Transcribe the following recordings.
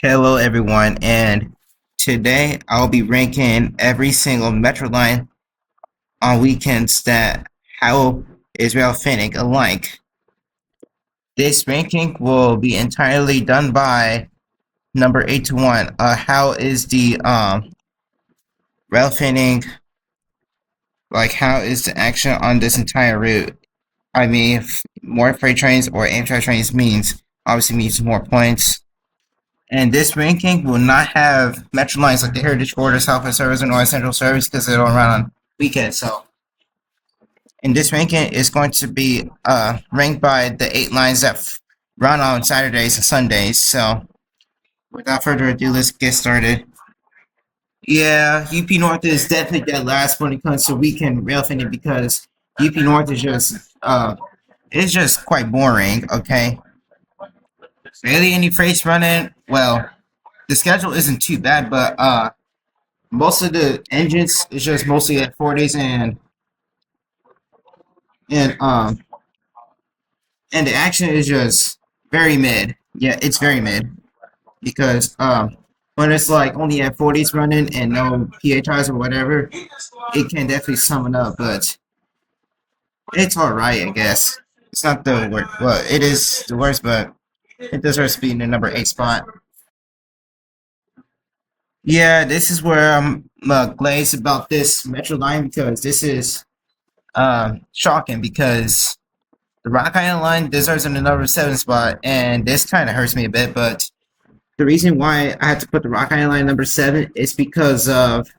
Hello everyone, and today I'll be ranking every single Metra line on weekends that how is Railfanning alike. This ranking will be entirely done by number 8 to 1. How is the Railfanning, like how is the action on this entire route? I mean, more freight trains or Amtrak trains obviously means more points. And this ranking will not have metro lines like the Heritage Corridor, Southwest Service, and North Central Service because they don't run on weekends. So, in this ranking, it's going to be ranked by the 8 lines that run on Saturdays and Sundays. So, without further ado, let's get started. Yeah, UP North is definitely dead last when it comes to weekend rail fitting because UP North is just quite boring. Okay, barely any freights running. Well, the schedule isn't too bad, but most of the engines is just mostly at 40s and um and the action is just very mid. Yeah, it's very mid because when it's like only at 40s running and no PHIs or whatever, it can definitely sum it up, but it's alright, I guess. It's not the worst. Well, it is the worst, but it deserves to be in the number 8 spot. Yeah, this is where I'm glazed about this Metro line because this is shocking because the Rock Island line deserves in the number 7 spot, and this kind of hurts me a bit. But the reason why I had to put the Rock Island line number 7 is because of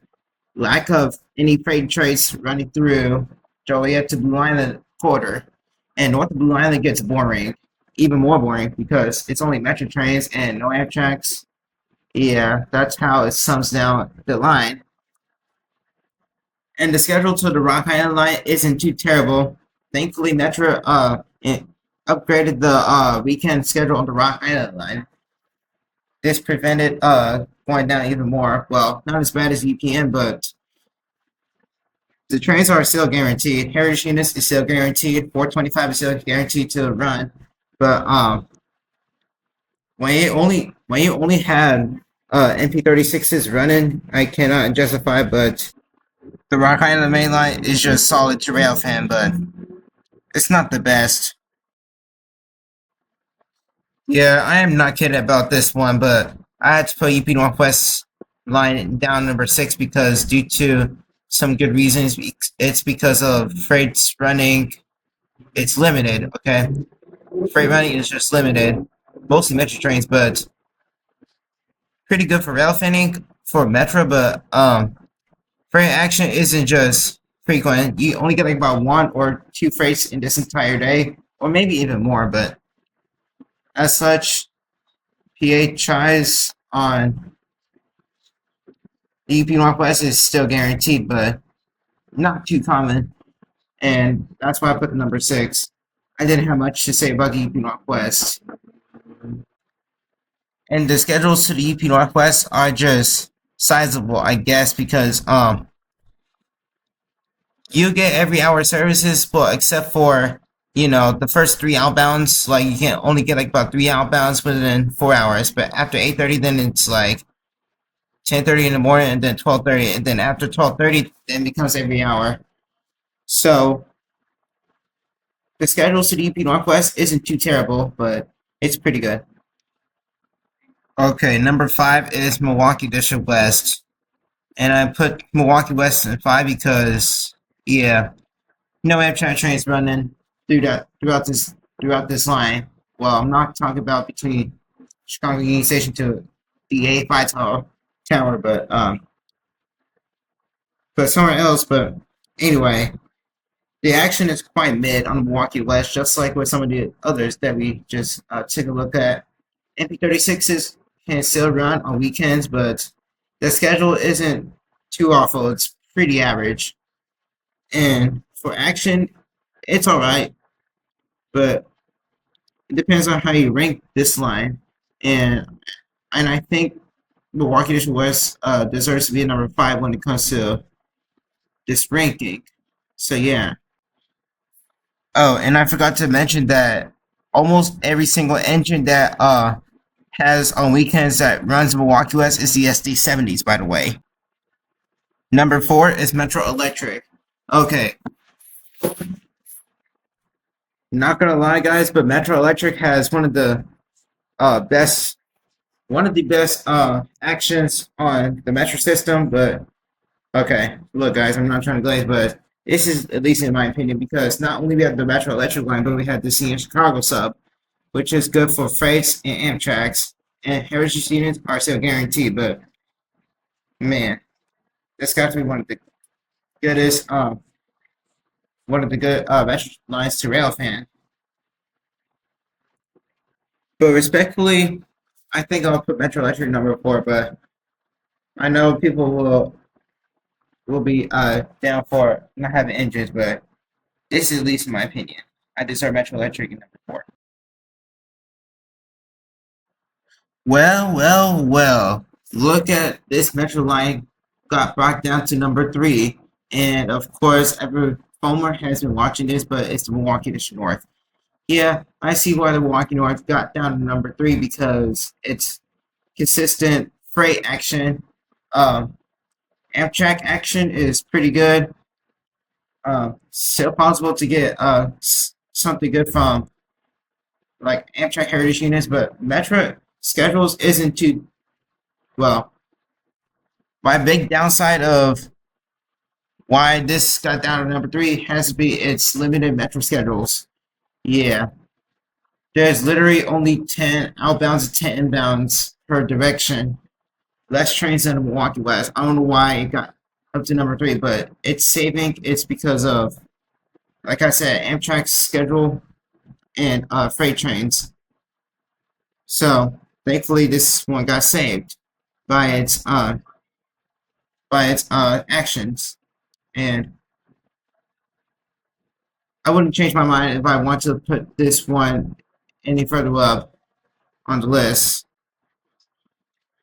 lack of any freight trains running through Joliet to Blue Island quarter, and north of Blue Island gets boring, even more boring because it's only metro trains and no Amtrak's. Yeah, that's how it sums down the line. And the schedule to the Rock Island line isn't too terrible. Thankfully, Metra upgraded the weekend schedule on the Rock Island line. This prevented going down even more. Well, not as bad as UPN, but the trains are still guaranteed. Heritage units is still guaranteed. 425 is still guaranteed to run. But when you only had MP36s running, I cannot justify. But the Rock Island main line is just solid to Railfan, but it's not the best. Yeah, I am not kidding about this one, but I had to put UP Northwest line down number 6 because due to some good reasons, it's because of freight's running. It's limited, okay? Freight running is just limited, mostly metro trains, but pretty good for rail fanning for Metra, but freight action isn't just frequent. You only get like about 1 or 2 freights in this entire day, or maybe even more, but as such, PHIs on the UP Northwest is still guaranteed, but not too common, and that's why I put the number 6. I didn't have much to say about the UP Northwest. And the schedules to the UP Northwest are just sizable, I guess, because you get every hour services, but except for the first 3 outbounds, like you can only get like about 3 outbounds within 4 hours. But after 8:30, then it's like 10:30 in the morning, and then 12:30, and then after 12:30, then becomes every hour. So the schedules to the UP Northwest isn't too terrible, but it's pretty good. Okay, number 5 is Milwaukee District West, and I put Milwaukee West in 5 because yeah, no Amtrak trains running throughout this line. Well, I'm not talking about between Chicago Union Station to the A5 tower, but somewhere else. But anyway, the action is quite mid on Milwaukee West, just like with some of the others that we just took a look at. MP36s can still run on weekends, but the schedule isn't too awful. It's pretty average. And for action, it's alright, but it depends on how you rank this line. And I think Milwaukee District West deserves to be number 5 when it comes to this ranking. So yeah. Oh, and I forgot to mention that almost every single engine that has on weekends that runs Milwaukee West is the SD70s, by the way. Number 4 is Metro Electric. Okay, not gonna lie, guys, but Metro Electric has best one of the best actions on the Metro system. But okay, look, guys, I'm not trying to glaze, but this is at least in my opinion because not only we have the Metro Electric line, but we have the CN Chicago sub, which is good for freights and Amtrak's. And heritage students are still guaranteed, but man, that's got to be goodest, one of the good Metro lines to Railfan. But respectfully, I think I'll put Metro Electric number 4, but I know people will be down for not having engines, but this is at least in my opinion. I deserve Metro Electric in number 4. Well. Look at this Metro line got brought down to number 3, and of course, every Homer has been watching this, but it's the Milwaukee District North. Yeah, I see why the Milwaukee North got down to number 3 because it's consistent freight action. Amtrak action is pretty good. Still possible to get something good from like Amtrak heritage units, but Metra schedules isn't too well. My big downside of why this got down to number 3 has to be its limited Metro schedules. Yeah, there's literally only 10 outbounds and 10 inbounds per direction. Less trains than Milwaukee West. I don't know why it got up to number 3, but it's saving. It's because of, like I said, Amtrak's schedule and freight trains. So thankfully, this one got saved by its actions, and I wouldn't change my mind if I want to put this one any further up on the list.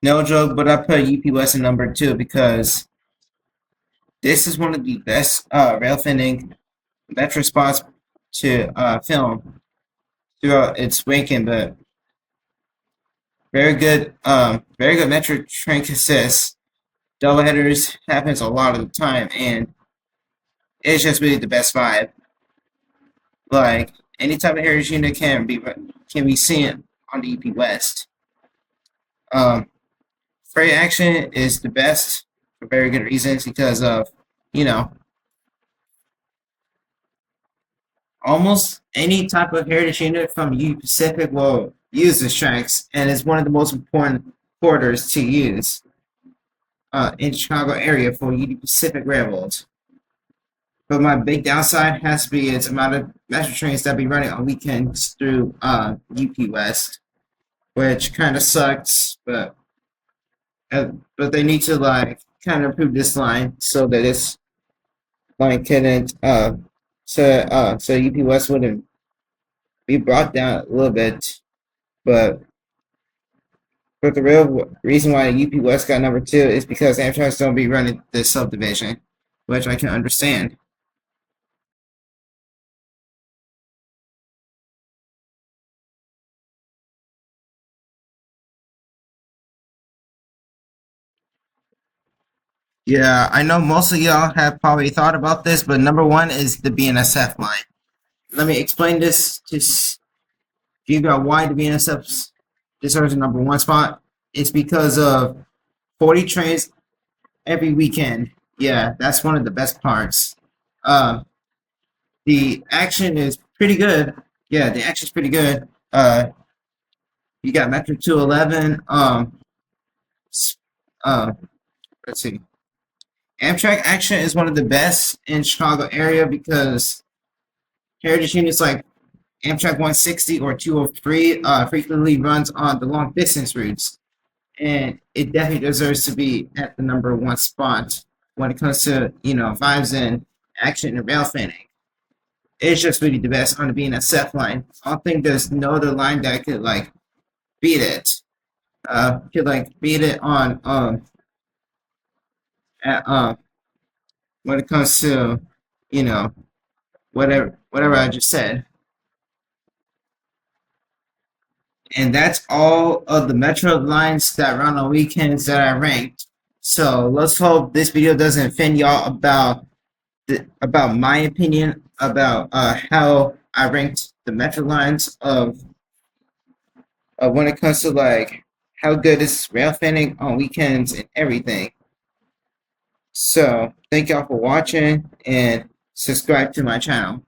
No joke, but I put UP West in number 2 because this is one of the best railfanning metro spots to film throughout its weekend, but very good metro train consists. Doubleheaders happens a lot of the time, and it's just really the best vibe. Like any type of heritage unit can be seen on the EP West. Um, Freight action is the best for very good reasons because of you know almost any type of heritage unit from U Pacific will use the tracks, and it's one of the most important corridors to use in the Chicago area for Union Pacific Railroad. But my big downside has to be its amount of metro trains that be running on weekends through UP West, which kind of sucks. But they need to like kind of improve this line so that this line couldn't so UP West wouldn't be brought down a little bit. But the real reason why UP West got number 2 is because Amtrak's don't be running this subdivision, which I can understand. Yeah, I know most of y'all have probably thought about this, but number 1 is the BNSF line. Let me explain this to give you why the BNSF deserves a number 1 spot. It's because of 40 trains every weekend. Yeah, that's one of the best parts. Uh, the action is pretty good. Yeah, the action's pretty good. You got Metro 211. Uh, let's see. Amtrak action is one of the best in Chicago area because heritage units like Amtrak 160 or 203 frequently runs on the long distance routes, and it definitely deserves to be at the number 1 spot when it comes to vibes and action and rail fanning. It's just really the best on the BNSF line. I don't think there's no other line that could like beat it. Could like beat it on at, when it comes to you know whatever I just said. And that's all of the Metro lines that run on weekends that I ranked. So let's hope this video doesn't offend y'all about my opinion about how I ranked the Metro lines of when it comes to like how good is railfanning on weekends and everything. So thank y'all for watching and subscribe to my channel.